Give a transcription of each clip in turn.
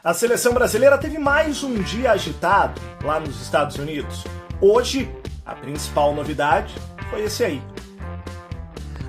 A seleção brasileira teve mais um dia agitado lá nos Estados Unidos. Hoje, a principal novidade foi esse aí.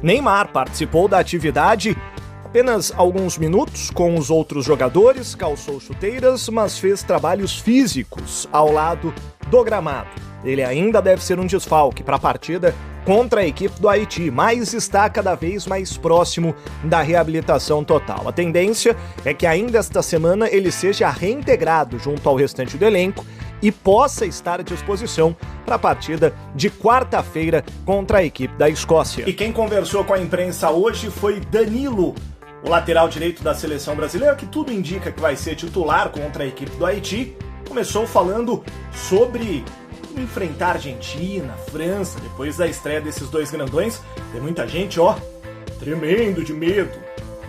Neymar participou da atividade apenas alguns minutos com os outros jogadores, calçou chuteiras, mas fez trabalhos físicos ao lado do gramado. Ele ainda deve ser um desfalque para a partida contra a equipe do Haiti, mas está cada vez mais próximo da reabilitação total. A tendência é que ainda esta semana ele seja reintegrado junto ao restante do elenco e possa estar à disposição para a partida de quarta-feira contra a equipe da Escócia. E quem conversou com a imprensa hoje foi Danilo, o lateral direito da seleção brasileira, que tudo indica que vai ser titular contra a equipe do Haiti. Começou falando sobre enfrentar Argentina, França, depois da estreia desses dois grandões. Tem muita gente, tremendo de medo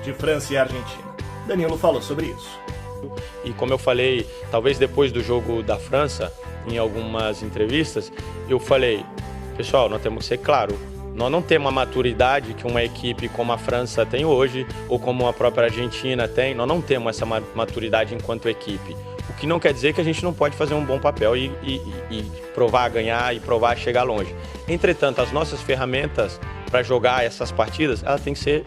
de França e Argentina. Danilo falou sobre isso. E como eu falei, talvez depois do jogo da França, em algumas entrevistas, eu falei, pessoal, nós temos que ser claro, nós não temos a maturidade que uma equipe como a França tem hoje, ou como a própria Argentina tem, nós não temos essa maturidade enquanto equipe. O que não quer dizer que a gente não pode fazer um bom papel e provar ganhar e provar chegar longe. Entretanto, as nossas ferramentas para jogar essas partidas, elas têm que ser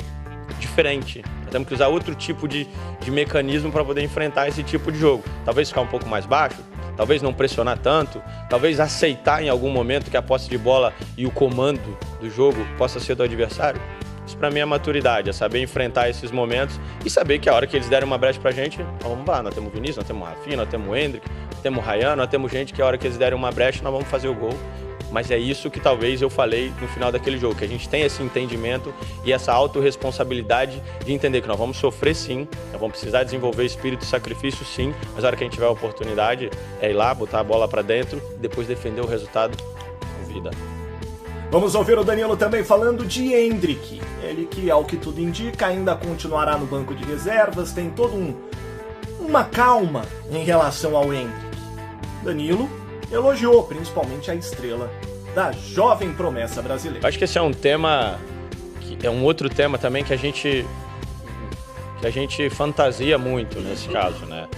diferentes. Nós temos que usar outro tipo de mecanismo para poder enfrentar esse tipo de jogo. Talvez ficar um pouco mais baixo, talvez não pressionar tanto, talvez aceitar em algum momento que a posse de bola e o comando do jogo possa ser do adversário. Isso para mim é maturidade, é saber enfrentar esses momentos e saber que a hora que eles derem uma brecha pra gente, vamos lá, nós temos o Vinícius, nós temos o Rafinha, nós temos o Endrick, nós temos o Ryan, nós temos gente que a hora que eles derem uma brecha, nós vamos fazer o gol. Mas é isso que talvez eu falei no final daquele jogo, que a gente tem esse entendimento e essa autorresponsabilidade de entender que nós vamos sofrer sim, nós vamos precisar desenvolver espírito de sacrifício sim, mas a hora que a gente tiver a oportunidade é ir lá, botar a bola para dentro e depois defender o resultado com vida. Vamos ouvir o Danilo também falando de Endrick. Ele que, ao que tudo indica, ainda continuará no banco de reservas, tem toda uma calma em relação ao Endrick. Danilo elogiou principalmente a estrela da jovem promessa brasileira. Acho que esse é um tema, é um outro tema também que a gente fantasia muito nesse caso, né?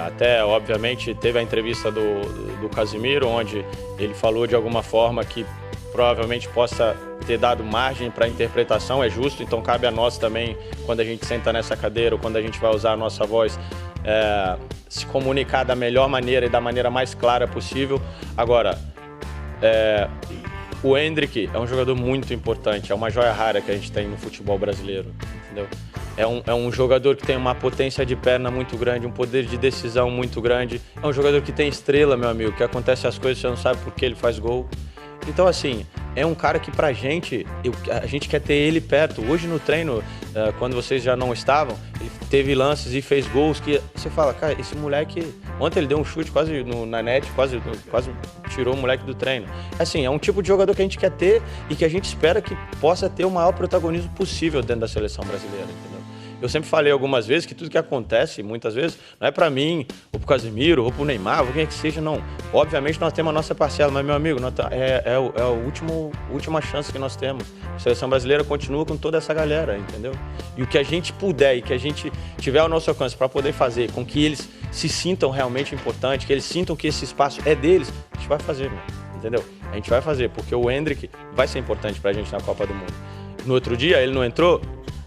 Até, obviamente, teve a entrevista do Casemiro, onde ele falou de alguma forma que provavelmente possa ter dado margem para interpretação, é justo, então cabe a nós também, quando a gente senta nessa cadeira ou quando a gente vai usar a nossa voz, se comunicar da melhor maneira e da maneira mais clara possível. Agora, o Endrick é um jogador muito importante, é uma joia rara que a gente tem no futebol brasileiro, entendeu? É um jogador que tem uma potência de perna muito grande, um poder de decisão muito grande, é um jogador que tem estrela, meu amigo, que acontece as coisas, você não sabe por que ele faz gol. Então, assim, é um cara que pra gente, a gente quer ter ele perto. Hoje no treino, quando vocês já não estavam, ele teve lances e fez gols que você fala, cara, esse moleque... Ontem ele deu um chute quase na net, quase tirou o moleque do treino. Assim, é um tipo de jogador que a gente quer ter e que a gente espera que possa ter o maior protagonismo possível dentro da seleção brasileira, entendeu? Eu sempre falei algumas vezes que tudo que acontece, muitas vezes, não é pra mim, ou pro Casemiro, ou pro Neymar, ou quem é que seja, não. Obviamente nós temos a nossa parcela, mas, meu amigo, é a última chance que nós temos. A seleção brasileira continua com toda essa galera, entendeu? E o que a gente puder e que a gente tiver ao nosso alcance para poder fazer com que eles se sintam realmente importantes, que eles sintam que esse espaço é deles, a gente vai fazer, meu, entendeu? A gente vai fazer, porque o Endrick vai ser importante pra gente na Copa do Mundo. No outro dia, ele não entrou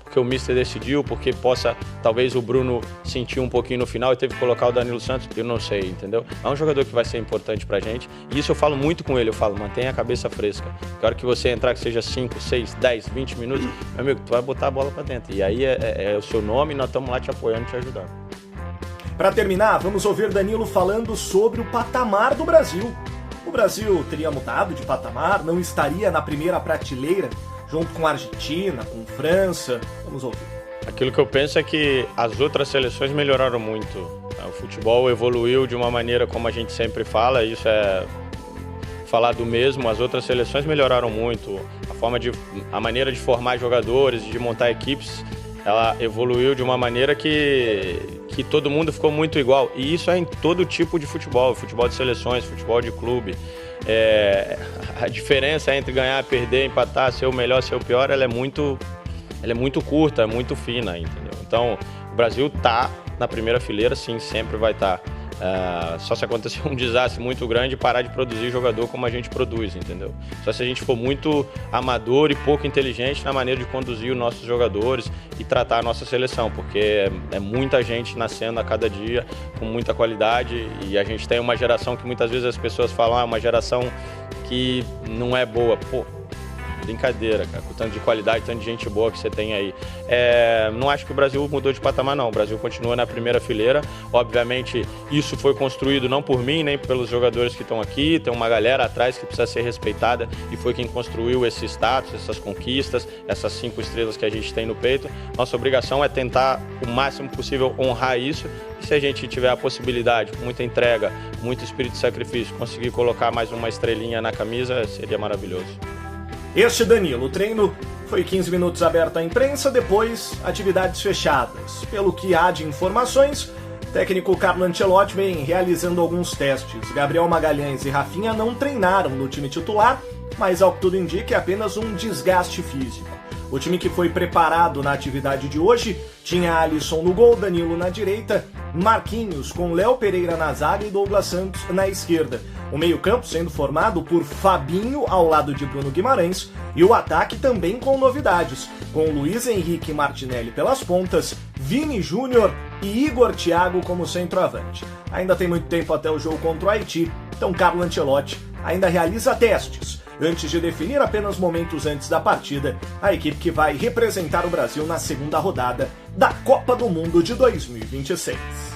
porque o Mister decidiu, porque possa, talvez o Bruno sentiu um pouquinho no final e teve que colocar o Danilo Santos, eu não sei, entendeu? É um jogador que vai ser importante pra gente, e isso eu falo muito com ele, eu falo, mantenha a cabeça fresca, que a hora que você entrar, que seja 5, 6, 10, 20 minutos, meu amigo, tu vai botar a bola pra dentro, e aí é o seu nome e nós estamos lá te apoiando e te ajudando. Para terminar, vamos ouvir Danilo falando sobre o patamar do Brasil. O Brasil teria mudado de patamar, não estaria na primeira prateleira, junto com a Argentina, com a França. Vamos ouvir. Aquilo que eu penso é que as outras seleções melhoraram muito. O futebol evoluiu de uma maneira como a gente sempre fala, isso é falar do mesmo. As outras seleções melhoraram muito. A maneira de formar jogadores, de montar equipes, ela evoluiu de uma maneira que todo mundo ficou muito igual. E isso é em todo tipo de futebol de seleções, futebol de clube. A diferença entre ganhar, perder, empatar, ser o melhor, ser o pior, ela é muito curta, muito fina, entendeu? Então, o Brasil está na primeira fileira, sim, sempre vai estar. Só se acontecer um desastre muito grande e parar de produzir jogador como a gente produz, entendeu? Só se a gente for muito amador e pouco inteligente na maneira de conduzir os nossos jogadores e tratar a nossa seleção, porque é muita gente nascendo a cada dia com muita qualidade e a gente tem uma geração que muitas vezes as pessoas falam, uma geração que não é boa. Pô, brincadeira, cara, com tanto de qualidade, tanto de gente boa que você tem aí. Não acho que o Brasil mudou de patamar, não. O Brasil continua na primeira fileira. Obviamente, isso foi construído não por mim, nem pelos jogadores que estão aqui. Tem uma galera atrás que precisa ser respeitada e foi quem construiu esse status, essas conquistas, essas 5 estrelas que a gente tem no peito. Nossa obrigação é tentar o máximo possível honrar isso. E se a gente tiver a possibilidade, com muita entrega, muito espírito de sacrifício, conseguir colocar mais uma estrelinha na camisa, seria maravilhoso. Este Danilo, o treino foi 15 minutos aberto à imprensa, depois atividades fechadas. Pelo que há de informações, o técnico Carlo Ancelotti vem realizando alguns testes. Gabriel Magalhães e Rafinha não treinaram no time titular, mas ao que tudo indica é apenas um desgaste físico. O time que foi preparado na atividade de hoje tinha Alisson no gol, Danilo na direita, Marquinhos com Léo Pereira na zaga e Douglas Santos na esquerda. O meio-campo sendo formado por Fabinho ao lado de Bruno Guimarães e o ataque também com novidades, com Luiz Henrique Martinelli pelas pontas, Vini Júnior e Igor Thiago como centroavante. Ainda tem muito tempo até o jogo contra o Haiti, então Carlo Ancelotti ainda realiza testes antes de definir apenas momentos antes da partida a equipe que vai representar o Brasil na segunda rodada da Copa do Mundo de 2026.